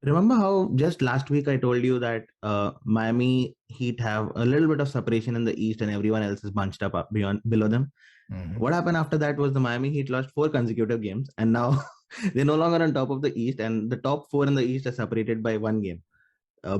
Remember how just last week I told you that Miami Heat have a little bit of separation in the East and everyone else is bunched up below them? Mhm. What happened after that was the Miami Heat lost 4 consecutive games, and now they're no longer on top of the East, and the top 4 in the East are separated by 1 game.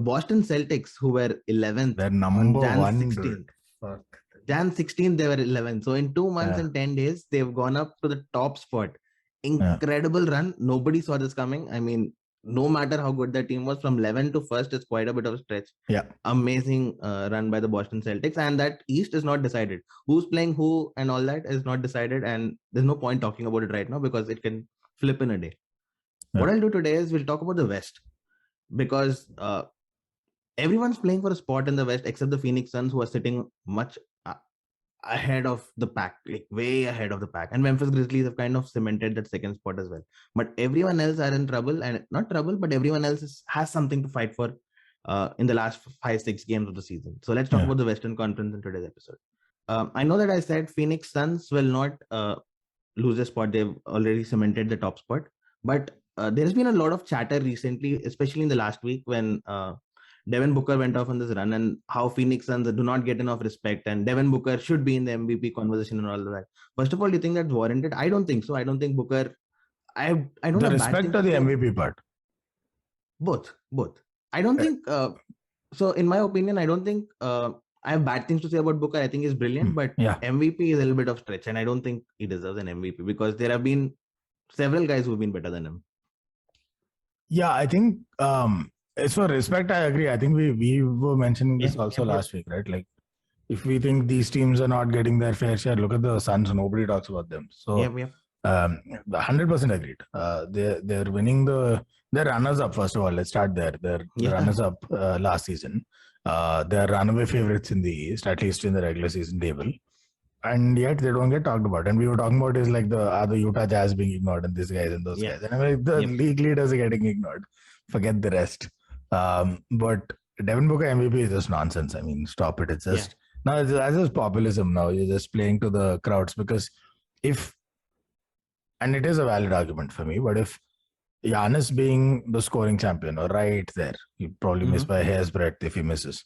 Boston Celtics, who were 11th They're on number Jan one. 16th. Dude. Fuck. Jan 16th, they were 11th. So in 2 months Yeah. and 10 days, they've gone up to the top spot. Incredible run. Nobody saw this coming. I mean, no matter how good the team was, from 11 to first is quite a bit of a stretch. Yeah. Amazing run by the Boston Celtics. And that East is not decided. Who's playing who and all that is not decided. And there's no point talking about it right now because it can flip in a day. Yeah. What I'll do today is we'll talk about the West, because everyone's playing for a spot in the West except the Phoenix Suns, who are sitting much ahead of the pack, like way ahead of the pack. And Memphis Grizzlies have kind of cemented that second spot as well. But everyone else are in trouble, and not trouble, but everyone else has something to fight for in the last 5-6 games of the season. So let's talk about the Western Conference in today's episode. I know that I said Phoenix Suns will not lose a spot. They've already cemented the top spot. But there's been a lot of chatter recently, especially in the last week when Devin Booker went off on this run, and how Phoenix Suns do not get enough respect, and Devin Booker should be in the MVP conversation and all of that. First of all, do you think that's warranted? I don't think so. I don't think Booker. I don't the have respect or the MVP part. Both. I don't think. So, in my opinion, I don't think I have bad things to say about Booker. I think he's brilliant, but MVP is a little bit of stretch, and I don't think he deserves an MVP because there have been several guys who've been better than him. Yeah, I think. As for respect, I agree. I think we were mentioning this also last week, right? Like, if we think these teams are not getting their fair share, look at the Suns. Nobody talks about them. So, 100% agreed. They're winning they're runners up. First of all, let's start there. They're runners up last season. They're runaway favorites in the East, at least in the regular season table. And yet they don't get talked about. And we were talking about is like the Utah Jazz being ignored and these guys and those guys. And I mean, the league leaders are getting ignored. Forget the rest. But Devin Booker MVP is just nonsense. I mean, stop it. It's just now it's just populism. Now you're just playing to the crowds because and it is a valid argument for me. But if Giannis being the scoring champion or right there, he probably miss by a hair's breadth if he misses,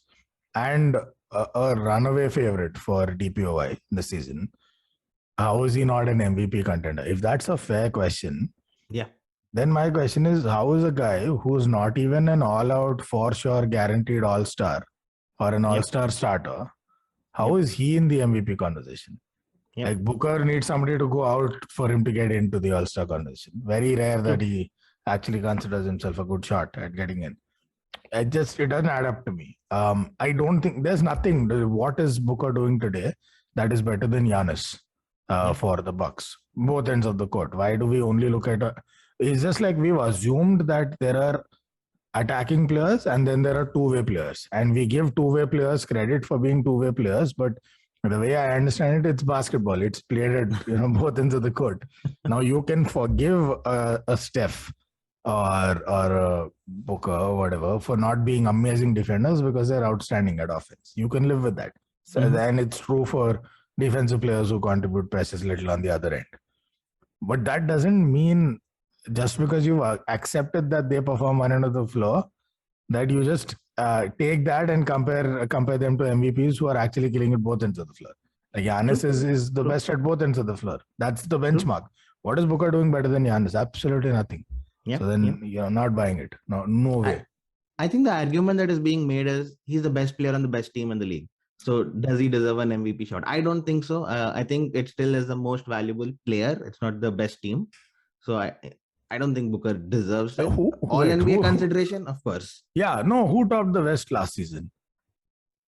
and a runaway favorite for DPOY this season, how is he not an MVP contender? If that's a fair question, then my question is, how is a guy who's not even an all-out, for sure, guaranteed all-star or an all-star starter, how is he in the MVP conversation? Like Booker needs somebody to go out for him to get into the all-star conversation. Very rare that he actually considers himself a good shot at getting in. It doesn't add up to me. I don't think there's nothing. What is Booker doing today that is better than Giannis for the Bucks? Both ends of the court. Why do we only look at it's just like we've assumed that there are attacking players and then there are two-way players. And we give two-way players credit for being two-way players. But the way I understand it, it's basketball. It's played at both ends of the court. Now you can forgive a Steph or a Booker or whatever for not being amazing defenders because they're outstanding at offense. You can live with that. So then it's true for defensive players who contribute precious little on the other end. But that doesn't mean just because you've accepted that they perform one end of the floor, that you just take that and compare them to MVPs who are actually killing at both ends of the floor. Like Giannis is the best at both ends of the floor. That's the benchmark. What is Booker doing better than Giannis? Absolutely nothing. So then you're not buying it. No way. I think the argument that is being made is he's the best player on the best team in the league. So does he deserve an MVP shot? I don't think so. I think it still is the most valuable player. It's not the best team. So I don't think Booker deserves it. NBA consideration, of course. Yeah, no. Who topped the West last season?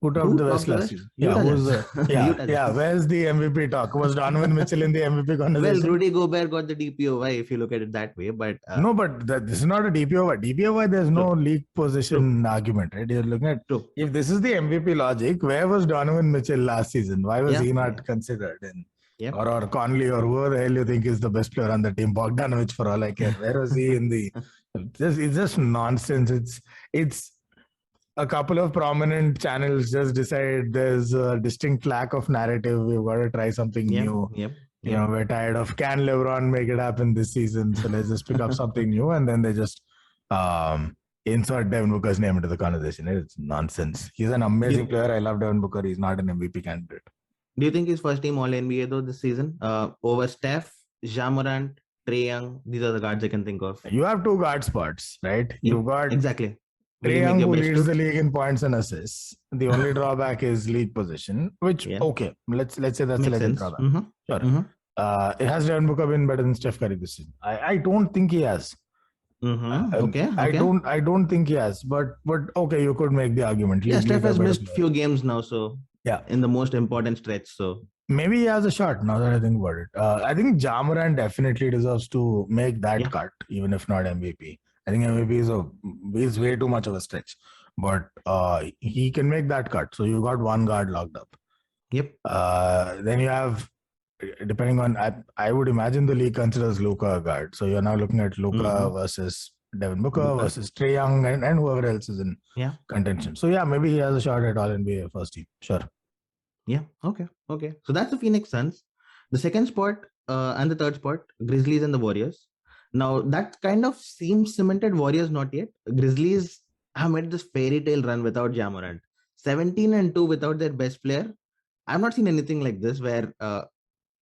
Who topped the West last season? Where's the MVP talk? Was Donovan Mitchell in the MVP conversation? Well, Rudy Gobert got the DPOY if you look at it that way. But no, but this is not a DPOY. DPOY, there's no league position argument, right? You're looking at if this is the MVP logic, where was Donovan Mitchell last season? Why was he not considered? Or Conley or whoever the hell you think is the best player on the team, Bogdanovich for all I care. Where was he in the? It's just nonsense. It's a couple of prominent channels just decide there's a distinct lack of narrative. We've got to try something new. We're tired of can LeBron make it happen this season, so let's just pick up something new, and then they just insert Devin Booker's name into the conversation. It's nonsense. He's an amazing player. I love Devin Booker. He's not an MVP candidate. Do you think he's first team All NBA though this season? Over Steph, Ja Morant, Trae Young. These are the guards I can think of. You have 2 guard spots, right? You've got exactly. Trae Young, who leads the league in points and assists. The only drawback is league position, which okay, let's say that's Makes a legit sense. drawback. Mm-hmm. Sure. Mm-hmm. Has Devin Booker been better than Steph Curry this season? I don't think he has. Okay. I don't think he has. But okay, you could make the argument. Yeah, Steph has missed few games now, so yeah, in the most important stretch. So maybe he has a shot now that I think about it. I think Ja Morant definitely deserves to make that cut, even if not MVP. I think MVP is way too much of a stretch, but he can make that cut. So you got 1 guard locked up. Yep. Then you have, depending on, I would imagine the league considers Luka a guard. So you're now looking at Luka versus Devin Booker versus Trae Young and whoever else is in contention. So yeah, maybe he has a shot at All NBA first team. Sure. Yeah. Okay. So that's the Phoenix Suns. The second spot and the third spot, Grizzlies and the Warriors. Now that kind of seems cemented. Warriors not yet. Grizzlies have made this fairy tale run without Ja Morant. 17-2 without their best player. I've not seen anything like this where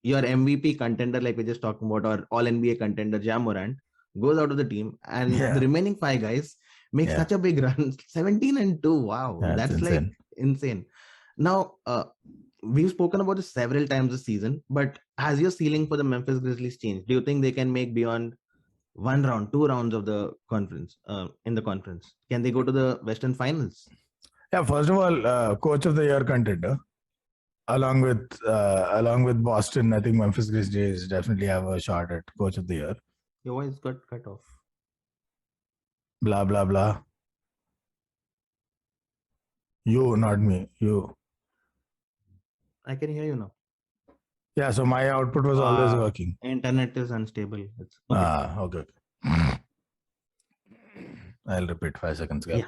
your MVP contender, like we just talking about, or All NBA contender Ja Morant goes out of the team, and the remaining 5 guys make such a big run. 17-2. Wow, that's insane. Like insane. Now, we've spoken about this several times this season, but has your ceiling for the Memphis Grizzlies changed? Do you think they can make beyond 1 round, 2 rounds of the conference? In the conference, can they go to the Western Finals? Yeah, first of all, Coach of the Year contender, along with Boston. I think Memphis Grizzlies definitely have a shot at Coach of the Year. Your voice got cut off. Blah blah blah. You, not me. You. I can hear you now. Yeah, so my output was always working. Internet is unstable. Okay. I'll repeat 5 seconds. Yeah.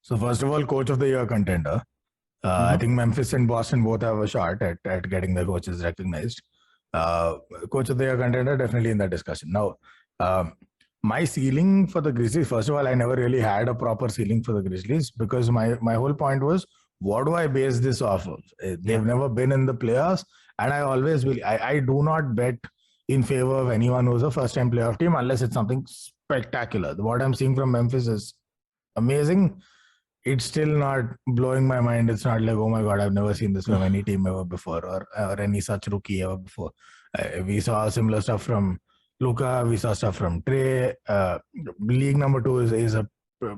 So first of all, Coach of the Year contender. I think Memphis and Boston both have a shot at getting their coaches recognized. Coach of the Year contender, definitely in that discussion. Now, my ceiling for the Grizzlies, first of all, I never really had a proper ceiling for the Grizzlies because my whole point was, what do I base this off of? They've never been in the playoffs, and I always will. I do not bet in favor of anyone who's a first-time playoff team unless it's something spectacular. What I'm seeing from Memphis is amazing. It's still not blowing my mind. It's not like, oh my God, I've never seen this from any team ever before or any such rookie ever before. We saw similar stuff from Luka. We saw stuff from Trae. League number 2 is a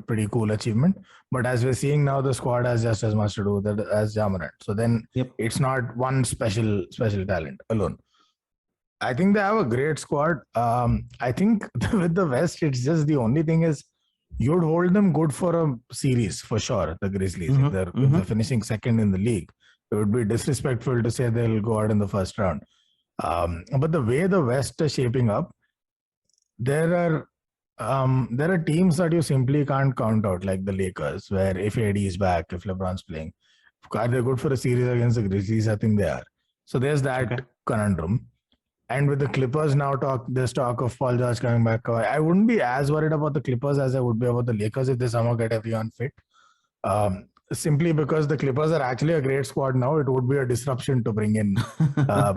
pretty cool achievement. But as we're seeing now, the squad has just as much to do with it as Ja Morant. So then it's not one special talent alone. I think they have a great squad. I think with the West, it's just the only thing is, you'd hold them good for a series for sure, the Grizzlies. If they're finishing second in the league, it would be disrespectful to say they'll go out in the first round. But the way the West is shaping up, there are teams that you simply can't count out, like the Lakers, where if AD is back, if LeBron's playing, are they good for a series against the Grizzlies? I think they are. So there's that conundrum. And with the Clippers now, there's talk of Paul George coming back. I wouldn't be as worried about the Clippers as I would be about the Lakers if they somehow get everyone fit. Simply because the Clippers are actually a great squad now. It would be a disruption to bring in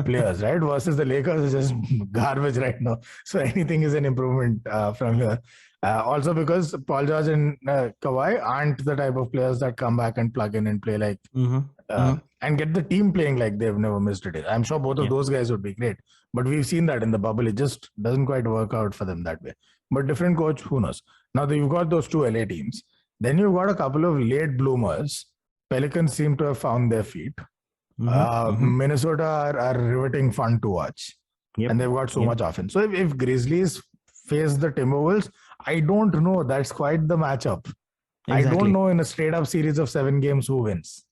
players, right? Versus the Lakers is just garbage right now. So anything is an improvement from here. Also because Paul George and Kawhi aren't the type of players that come back and plug in and play like and get the team playing like they've never missed a day. I'm sure both of those guys would be great. But we've seen that in the bubble. It just doesn't quite work out for them that way. But different coach, who knows? Now you've got those 2 LA teams. Then you've got a couple of late bloomers. Pelicans seem to have found their feet. Minnesota are riveting fun to watch. And they've got so much offense. So if Grizzlies face the Timberwolves, I don't know. That's quite the matchup. I don't know in a straight up series of 7 games who wins.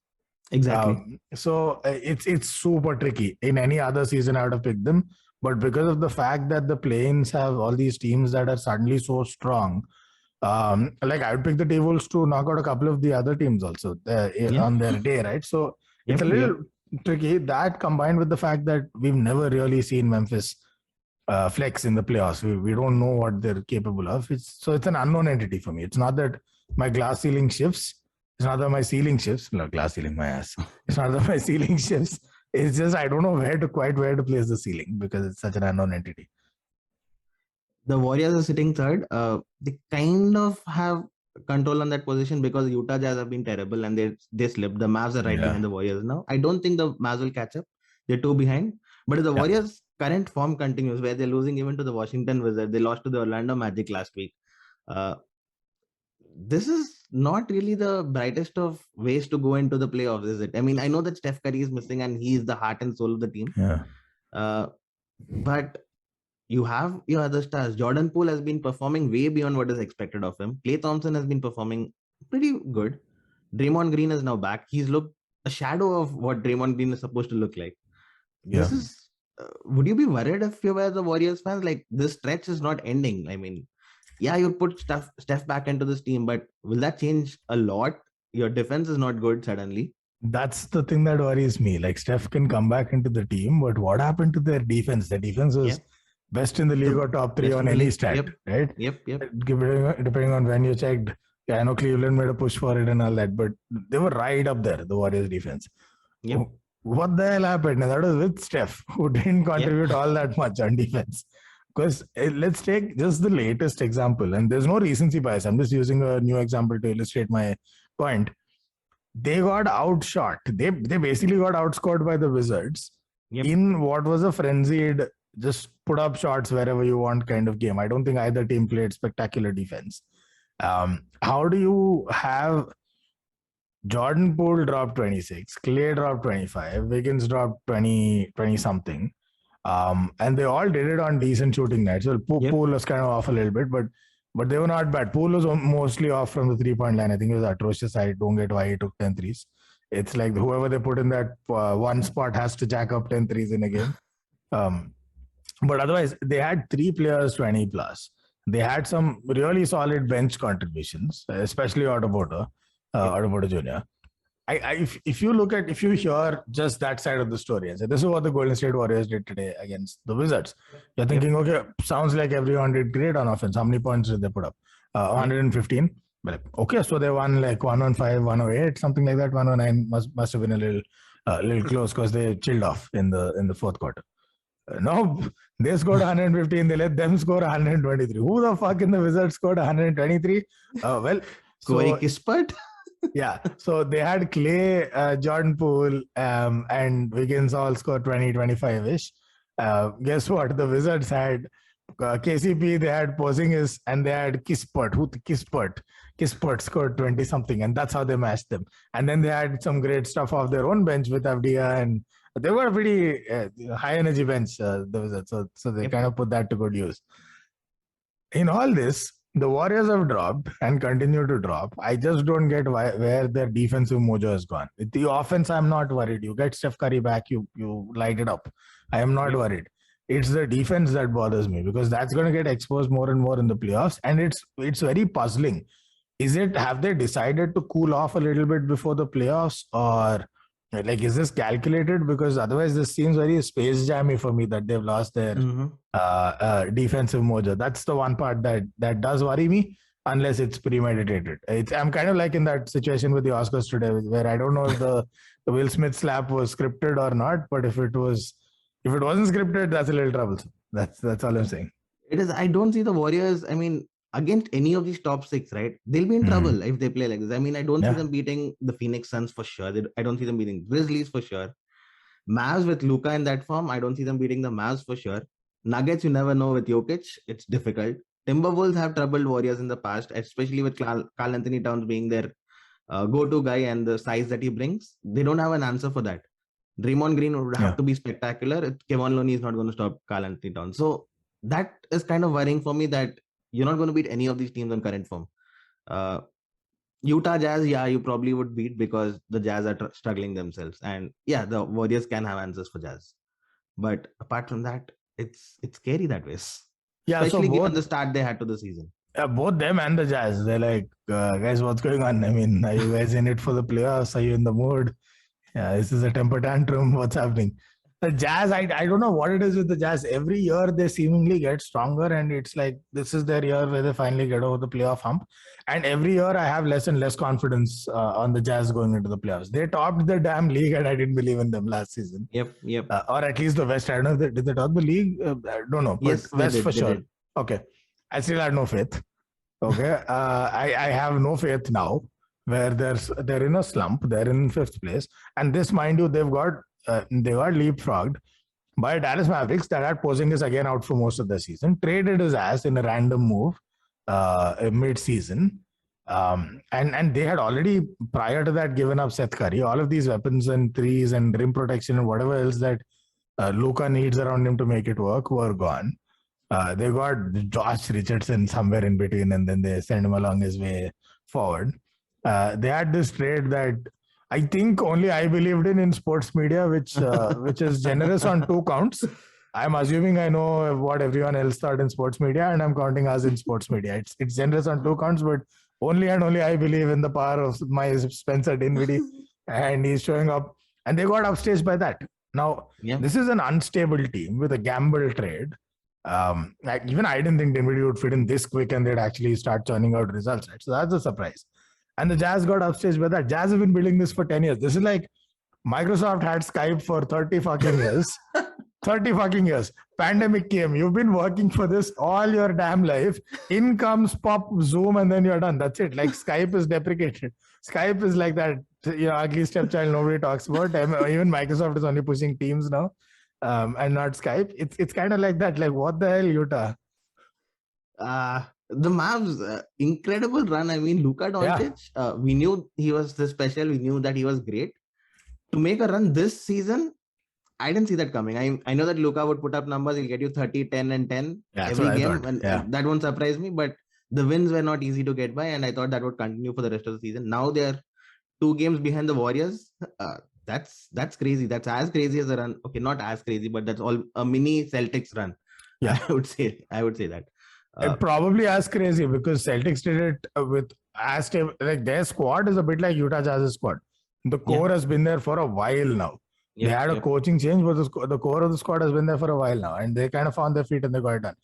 Exactly. So it's super tricky. In any other season, I would have picked them. But because of the fact that the play-ins have all these teams that are suddenly so strong, like I would pick the T-Wolves to knock out a couple of the other teams also on their day, right? So it's a little tricky. That combined with the fact that we've never really seen Memphis flex in the playoffs. We don't know what they're capable of. It's an unknown entity for me. It's not that my glass ceiling shifts. It's not that my ceiling shifts. No, glass ceiling, my ass. It's not that my ceiling shifts. It's just I don't know where to place the ceiling because it's such an unknown entity. The Warriors are sitting third. They kind of have control on that position because Utah Jazz have been terrible and they slipped. The Mavs are right behind the Warriors now. I don't think the Mavs will catch up. They're too behind. But if the Warriors' current form continues, where they're losing even to the Washington Wizards, they lost to the Orlando Magic last week. This is not really the brightest of ways to go into the playoffs, is it? I mean, I know that Steph Curry is missing and he's the heart and soul of the team. But you have your other stars. Jordan Poole has been performing way beyond what is expected of him. Klay Thompson has been performing pretty good. Draymond Green is now back. He's looked a shadow of what Draymond Green is supposed to look like. This is. Would you be worried if you were the Warriors fans? Like, this stretch is not ending. I mean, yeah, you put Steph back into this team, but will that change a lot? Your defense is not good suddenly. That's the thing that worries me. Like, Steph can come back into the team, but what happened to their defense? Their defense was best in the league or top 3 on any stat, right? Yep. Depending on when you checked. Yeah, I know Cleveland made a push for it and all that, but they were right up there, the Warriors defense. Yep. What the hell happened? And that was with Steph, who didn't contribute all that much on defense. Because let's take just the latest example, and there's no recency bias. I'm just using a new example to illustrate my point. They got outshot. They basically got outscored by the Wizards in what was a frenzied, just put up shots wherever you want kind of game. I don't think either team played spectacular defense. How do you have Jordan Poole drop 26, Klay dropped 25, Wiggins dropped 20 something, and they all did it on decent shooting nights. Well, Poole was kind of off a little bit, but they were not bad. Poole was mostly off from the 3-point line. I think it was atrocious. I don't get why he took 10 threes. It's like whoever they put in that one spot has to jack up 10 threes in a game. But otherwise, they had 3 players 20 plus. They had some really solid bench contributions, especially Otto Jr. If you hear just that side of the story and say, this is what the Golden State Warriors did today against the Wizards, you're thinking, okay, sounds like everyone did great on offense. How many points did they put up? 115. But okay, so they won like 105, 108, something like that. 109 must have been a little close because they chilled off in the fourth quarter. No, they scored 115. They let them score 123. Who the fuck in the Wizards scored 123? Corey Kispert. Yeah, so they had Klay, Jordan Poole, and Wiggins all scored 20, 25-ish. Guess what? The Wizards had KCP, they had Porzingis, and they had Kispert. Kispert scored 20-something, and that's how they matched them. And then they had some great stuff off their own bench with Avdia, and they were a pretty high-energy bench, the Wizards. So they kind of put that to good use. In all this, the Warriors have dropped and continue to drop. I just don't get where their defensive mojo has gone. With the offense, I'm not worried. You get Steph Curry back, you light it up. I am not worried. It's the defense that bothers me because that's going to get exposed more and more in the playoffs, and it's very puzzling. Have they decided to cool off a little bit before the playoffs, or like is this calculated? Because otherwise, this seems very Space Jammy for me that they've lost their defensive mojo. That's the one part that does worry me, unless it's premeditated. I'm kind of like in that situation with the Oscars today, where I don't know if the Will Smith slap was scripted or not, but if it wasn't scripted, that's a little troublesome. That's all I'm saying. It is. I don't see the Warriors. I mean, against any of these top 6, right? They'll be in trouble if they play like this. I mean, I don't see them beating the Phoenix Suns for sure. I don't see them beating Grizzlies for sure. Mavs with Luka in that form, I don't see them beating the Mavs for sure. Nuggets, you never know with Jokic. It's difficult. Timberwolves have troubled Warriors in the past, especially with Karl Anthony Towns being their go-to guy and the size that he brings. They don't have an answer for that. Draymond Green would have to be spectacular. Kevon Looney is not going to stop Karl Anthony Towns. So that is kind of worrying for me that you're not going to beat any of these teams on current form. Utah Jazz, you probably would beat because the Jazz are struggling themselves. And the Warriors can have answers for Jazz. But apart from that, it's scary that way. Yeah, especially given the start they had to the season. Both them and the Jazz, they're like, guys, what's going on? I mean, are you guys in it for the playoffs? Are you in the mood? Yeah, this is a temper tantrum. What's happening? The Jazz, I don't know what it is with the Jazz. Every year they seemingly get stronger, and it's like this is their year where they finally get over the playoff hump. And every year I have less and less confidence on the Jazz going into the playoffs. They topped the damn league, and I didn't believe in them last season. Yep. Or at least the West. I don't know. Did they top the league? I don't know. But Yes, West for sure. did. Okay. I still had no faith. Okay. I have no faith now, where they're in a slump. They're in 5th place. And this, mind you, they got leapfrogged by Dallas Mavericks that had Porzingis again out for most of the season, traded his ass in a random move mid-season. And they had already, prior to that, given up Seth Curry. All of these weapons and threes and rim protection and whatever else that Luka needs around him to make it work were gone. They got Josh Richardson somewhere in between, and then they sent him along his way forward. They had this trade that I think only I believed in sports media, which is generous on 2 counts. I'm assuming I know what everyone else thought in sports media, and I'm counting us in sports media. It's generous on 2 counts, but only and only I believe in the power of my Spencer Dinwiddie, and he's showing up. And they got upstaged by that. Now, This is an unstable team with a gamble trade. Even I didn't think Dinwiddie would fit in this quick, and they'd actually start churning out results. Right? So that's a surprise. And the Jazz got upstaged by that. Jazz have been building this for 10 years. This is like Microsoft had Skype for 30 fucking years. 30 fucking years. Pandemic came. You've been working for this all your damn life. In comes pop Zoom, and then you're done. That's it. Like Skype is deprecated. Skype is like that ugly stepchild nobody talks about. Even Microsoft is only pushing Teams now, and not Skype. It's kind of like that. Like, what the hell, Utah? The Mavs, incredible run. I mean, Luka Doncic, we knew he was this special. We knew that he was great. To make a run this season, I didn't see that coming. I know that Luka would put up numbers. He'll get you 30, 10, and 10 every game. And that won't surprise me. But the wins were not easy to get by. And I thought that would continue for the rest of the season. Now they're 2 games behind the Warriors. That's crazy. That's as crazy as a run. Okay, not as crazy, but that's all a mini Celtics run. Yeah, I would say that. Probably as crazy because Celtics did it with as stable. Like their squad is a bit like Utah Jazz's squad. The core has been there for a while now. They had a coaching change, but the core of the squad has been there for a while now, and they kind of found their feet and they got it done.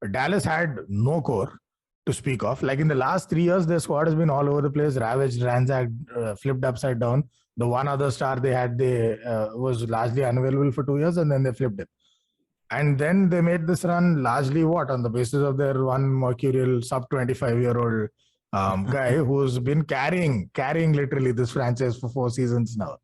But Dallas had no core to speak of. Like in the last 3 years, their squad has been all over the place, ravaged, ransacked, flipped upside down. The one other star they had, was largely unavailable for 2 years, and then they flipped him. And then they made this run largely on the basis of their one mercurial sub 25-year-old guy who's been carrying literally this franchise for 4 seasons now.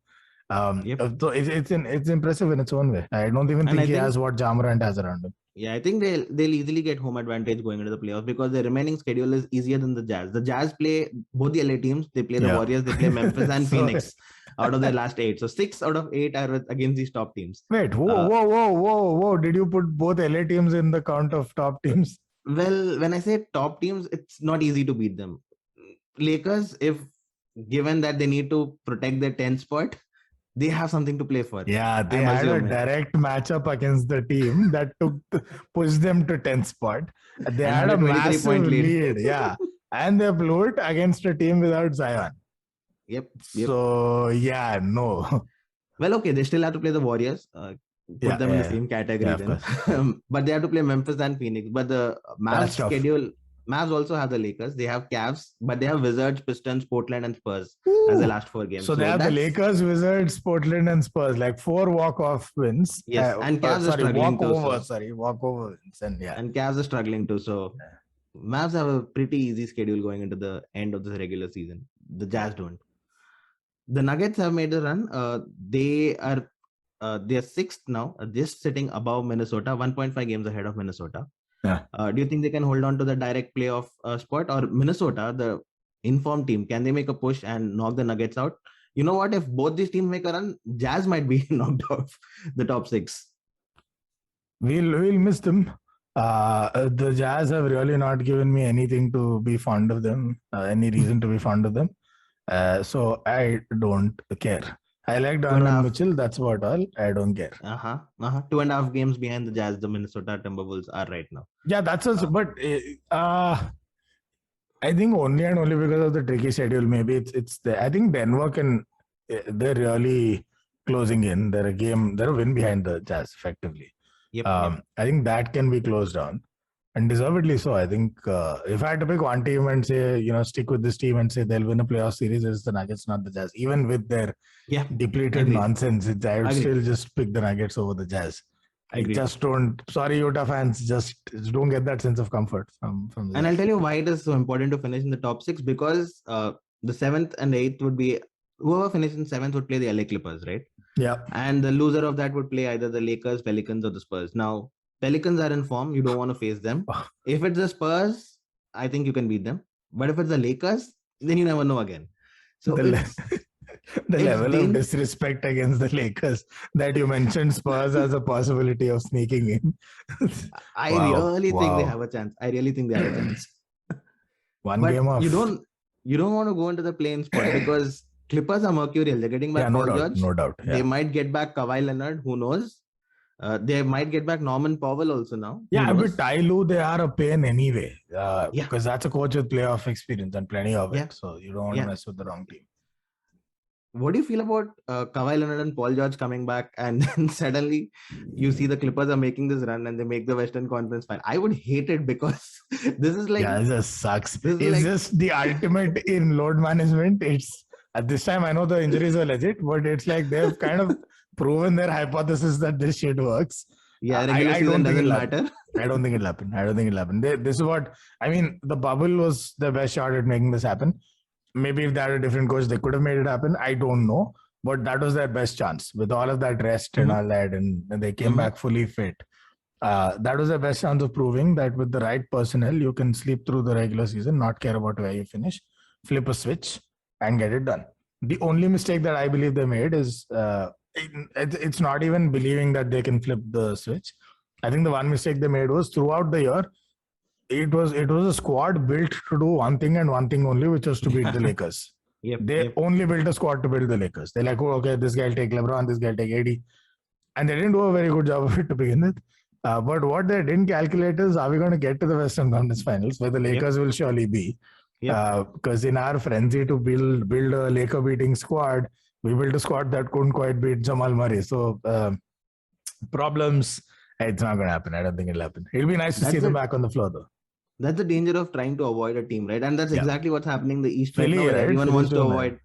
So it's impressive in its own way. I don't even think he has what Ja Morant has around him. Yeah, I think they'll easily get home advantage going into the playoffs because the remaining schedule is easier than the Jazz. The Jazz play both the LA teams. They play the Warriors, they play Memphis and Phoenix out of their last 8. So 6 out of 8 are against these top teams. Wait, whoa. Did you put both LA teams in the count of top teams? Well, when I say top teams, it's not easy to beat them. Lakers, if given that they need to protect their 10th spot, they have something to play for. Yeah, they had a direct matchup against the team that pushed them to 10th spot. They had a massive lead. Yeah, and they blew it against a team without Zion. Yep. So, no. Well, okay, they still have to play the Warriors. Put them in the same category then. But they have to play Memphis and Phoenix. But the Mavs schedule... Mavs also have the Lakers. They have Cavs, but they have Wizards, Pistons, Portland, and Spurs as the last 4 games. So they have the Lakers, Wizards, Portland, and Spurs, like 4 walk-off wins. Yes, and Cavs are struggling too. Walk-over wins. And Cavs are struggling too. So Mavs have a pretty easy schedule going into the end of the regular season. The Jazz don't. The Nuggets have made a run. They are 6th now, just sitting above Minnesota, 1.5 games ahead of Minnesota. Yeah. Do you think they can hold on to the direct playoff spot, or Minnesota, the informed team, can they make a push and knock the Nuggets out? You know what? If both these teams make a run, Jazz might be knocked off the top 6. We'll miss them. The Jazz have really not given me anything to be fond of them, any reason to be fond of them. So I don't care. I like Donovan Mitchell. That's about all. I don't care. 2.5 games behind the Jazz, the Minnesota Timberwolves are right now. Yeah, that's also. But I think only and only because of the tricky schedule. Maybe it's. I think Denver can. They really closing in. They're a win behind the Jazz, effectively. Yep. I think that can be closed down. And deservedly so. I think if I had to pick one team and say, stick with this team and say they'll win a playoff series, it's the Nuggets, not the Jazz. Even with their depleted nonsense, I would still just pick the Nuggets over the Jazz. Agreed. I just don't. Sorry, Utah fans, just don't get that sense of comfort from the And Jazz. I'll tell you why it is so important to finish in the top 6, because the 7th and 8th would be whoever finished in 7th would play the LA Clippers, right? Yeah. And the loser of that would play either the Lakers, Pelicans, or the Spurs. Now, Pelicans are in form. You don't want to face them. If it's the Spurs, I think you can beat them. But if it's the Lakers, then you never know again. So the level of disrespect against the Lakers that you mentioned Spurs as a possibility of sneaking in. I really think they have a chance. One but game off. You don't want to go into the play-in spot because Clippers are mercurial. They're getting back Paul George. No doubt. They might get back Kawhi Leonard. Who knows? They might get back Norman Powell also now. But Ty Lue, they are a pain anyway. Because that's a coach with playoff experience and plenty of it. So you don't want to mess with the wrong team. What do you feel about Kawhi Leonard and Paul George coming back, and then suddenly you see the Clippers are making this run and they make the Western Conference final? I would hate it because this is like... it just sucks. It's just the ultimate in load management. It's at this time, I know the injuries are legit, but it's like they've kind of proven their hypothesis that this shit works. Yeah, regular season doesn't matter. I don't think it'll happen. This is what... I mean, the bubble was the best shot at making this happen. Maybe if they had a different coach, they could have made it happen. I don't know. But that was their best chance with all of that rest and all that. And they came back fully fit. That was their best chance of proving that with the right personnel, you can sleep through the regular season, not care about where you finish, flip a switch and get it done. The only mistake that I believe they made is it's not even believing that they can flip the switch. I think the one mistake they made was throughout the year, it was a squad built to do one thing and one thing only, which was to beat the Lakers. They only built a squad to beat the Lakers. They're like, this guy will take LeBron, this guy will take AD. And they didn't do a very good job of it to begin with. But what they didn't calculate is, are we going to get to the Western Conference Finals, where the Lakers will surely be? Because in our frenzy to build a Laker beating squad, we built a squad that couldn't quite beat Jamal Murray. So problems, it's not going to happen. I don't think it'll happen. It'll be nice to see them back on the floor though. That's the danger of trying to avoid a team, right? And that's exactly what's happening in the East right now. Everyone wants to avoid.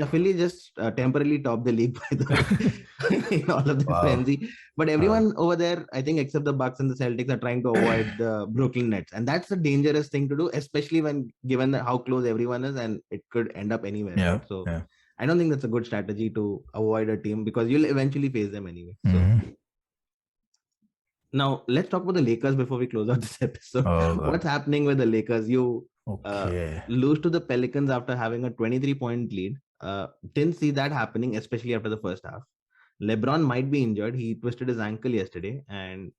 Philly just temporarily topped the league by the in all of the frenzy. But everyone over there, I think, except the Bucks and the Celtics, are trying to avoid the Brooklyn Nets, and that's a dangerous thing to do, especially when given how close everyone is, and it could end up anywhere. Right? So I don't think that's a good strategy to avoid a team because you'll eventually face them anyway. So. Now, let's talk about the Lakers before we close out this episode. What's happening with the Lakers? You lose to the Pelicans after having a 23-point lead. Didn't see that happening, especially after the first half. LeBron might be injured. He twisted his ankle yesterday and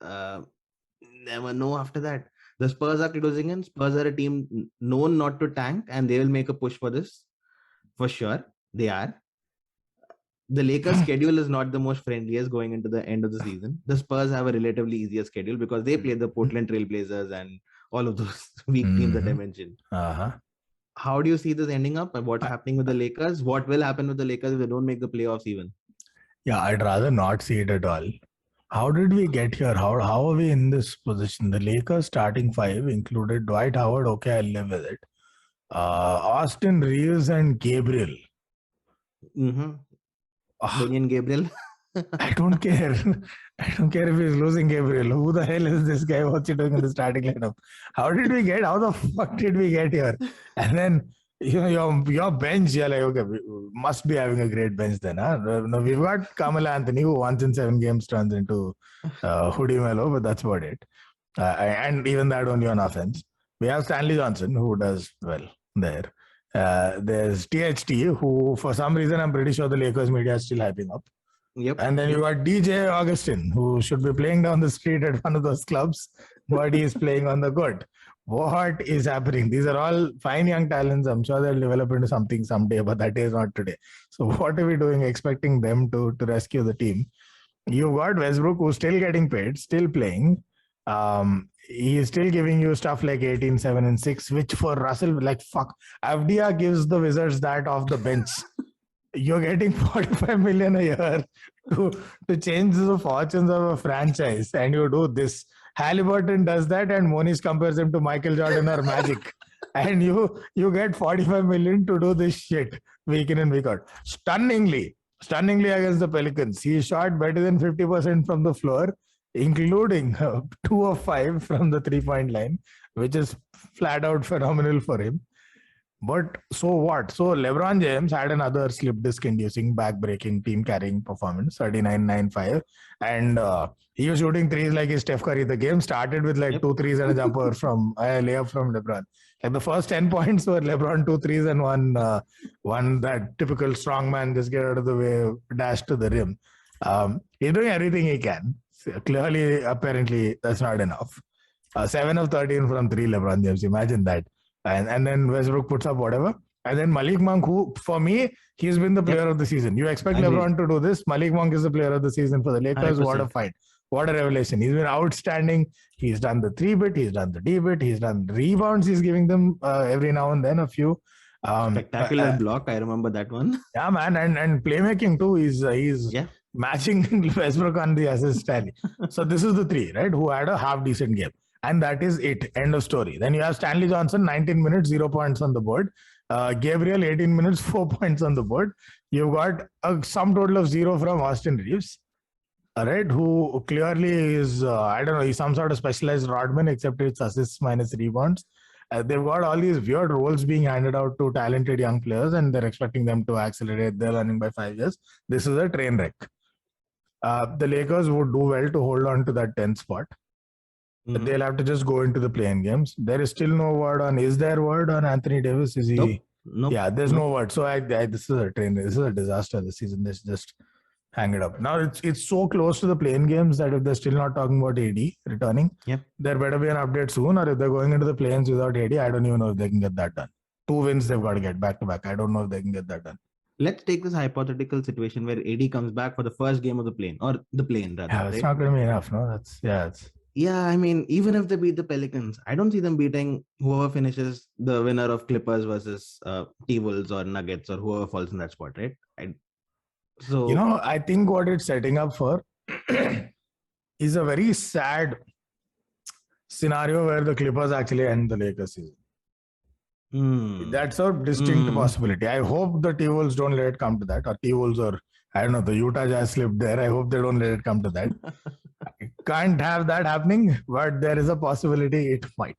never know after that. The Spurs are closing in. Spurs are a team known not to tank, and they will make a push for this. For sure, they are. The Lakers' schedule is not the most friendliest going into the end of the season. The Spurs have a relatively easier schedule because they play the Portland Trail Blazers and all of those weak teams that I mentioned. How do you see this ending up? And what's happening with the Lakers? What will happen with the Lakers if they don't make the playoffs even? Yeah, I'd rather not see it at all. How did we get here? How are we in this position? The Lakers starting five included Dwight Howard. Okay, I'll live with it. Austin Reeves and Gabriel. Damian Gabriel. I don't care. I don't care if he's losing Gabriel. Who the hell is this guy? What's he doing in the starting lineup? How the fuck did we get here? And then your bench, you're like, okay, we must be having a great bench then. No, we've got Carmelo Anthony, who once in 7 games turns into Hoodie Melo, but that's about it. And even that only on offense. We have Stanley Johnson, who does well there. There's THT, who for some reason I'm pretty sure the Lakers media is still hyping up. And then you got DJ Augustin, who should be playing down the street at one of those clubs, but he is playing on the court. What is happening? These are all fine young talents. I'm sure they'll develop into something someday, but that is not today. So what are we doing expecting them to rescue the team? You've got Westbrook, who's still getting paid, still playing. He is still giving you stuff like 18, 7, and 6, which for Russell, like fuck. Avdia gives the Wizards that off the bench. you're getting 45 million a year to change the fortunes of a franchise, and you do this. Halliburton does that, and Monish compares him to Michael Jordan or Magic, and you get 45 million to do this shit week in and week out. Stunningly against the Pelicans, he shot better than 50% from the floor, including 2 of 5 from the 3-point line, which is flat out phenomenal for him. But so what? So LeBron James had another slip disc inducing, back-breaking, team-carrying performance, 39-9-5. And he was shooting threes like he's Steph Curry. The game started with like 2 threes and a jumper from a layup from LeBron. Like the first 10 points were LeBron 2 threes and one that typical strongman just get out of the way, dash to the rim. He's doing everything he can. So clearly, apparently, that's not enough. 7 of 13 from 3, LeBron James. Imagine that. And then Westbrook puts up whatever. And then Malik Monk, who, for me, he's been the player of the season. You expect LeBron to do this. Malik Monk is the player of the season for the Lakers. 100%. What a fight. What a revelation. He's been outstanding. He's done the 3-bit. He's done the D-bit. He's done rebounds. He's giving them every now and then a few. Spectacular block. I remember that one. Yeah, man. And playmaking too. He's matching Westbrook on the assist tally. So this is the 3, right? Who had a half decent game. And that is it. End of story. Then you have Stanley Johnson, 19 minutes, 0 points on the board. Gabriel, 18 minutes, 4 points on the board. You've got a sum total of 0 from Austin Reeves, right? Who clearly is, I don't know, he's some sort of specialized rodman, except it's assists minus rebounds. They've got all these weird roles being handed out to talented young players, and they're expecting them to accelerate their learning by 5 years. This is a train wreck. The Lakers would do well to hold on to that 10th spot. Mm-hmm. They'll have to just go into the play-in games. There is still no word on. Is there word on Anthony Davis? Is he? Nope. Yeah, there's no word. So this is a train. This is a disaster this season. Let's just hang it up. Now it's so close to the play-in games that if they're still not talking about AD returning, there better be an update soon. Or if they're going into the play-ins without AD, I don't even know if they can get that done. 2 wins they've got to get back to back. I don't know if they can get that done. Let's take this hypothetical situation where AD comes back for the first game of the play-in, or the play-in rather. Yeah, it's not going to be enough. No, Yeah, I mean, even if they beat the Pelicans, I don't see them beating whoever finishes the winner of Clippers versus T-Wolves or Nuggets or whoever falls in that spot, right? So I think what it's setting up for is a very sad scenario where the Clippers actually end the Lakers season. That's a distinct possibility. I hope the T-Wolves don't let it come to that, or T-Wolves, or I don't know, the Utah Jazz slipped there. I hope they don't let it come to that. Can't have that happening, but there is a possibility it might.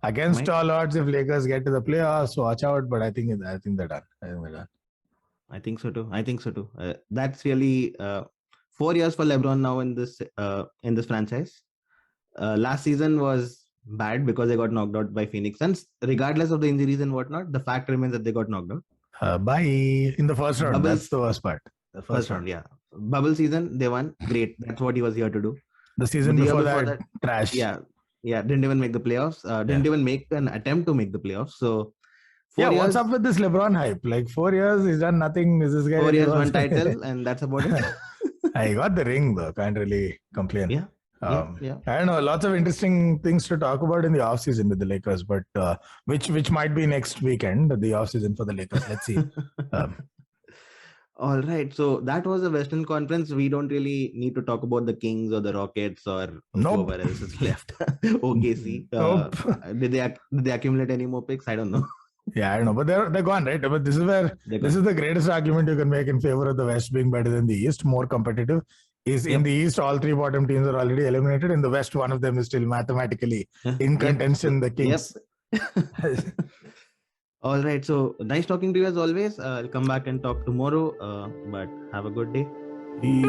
Against all odds, if Lakers get to the playoffs, watch out. But I think they're done. I think so too. That's really 4 years for LeBron now in this franchise. Last season was bad because they got knocked out by Phoenix Suns. Regardless of the injuries and whatnot, the fact remains that they got knocked out. Bye in the first round. That's the worst part. The first round, yeah. Bubble season, they won. Great. That's what he was here to do. The season before that, trash. Yeah. Didn't even make the playoffs. Didn't even make an attempt to make the playoffs. So, what's up with this LeBron hype? Like 4 years, he's done nothing. Is this guy 4 years, 1 title, and that's about it. I got the ring though. Can't really complain. Yeah. I don't know. Lots of interesting things to talk about in the offseason with the Lakers, but which might be next weekend, the offseason for the Lakers. Let's see. All right. So that was the Western Conference. We don't really need to talk about the Kings or the Rockets or whoever else is left. OKC. Did they accumulate any more picks? I don't know. Yeah, I don't know. But they're gone, right? But this is the greatest argument you can make in favor of the West being better than the East, more competitive. In the East, all 3 bottom teams are already eliminated. In the West, one of them is still mathematically in contention, the Kings. All right. So nice talking to you as always. I'll come back and talk tomorrow. But have a good day. Peace.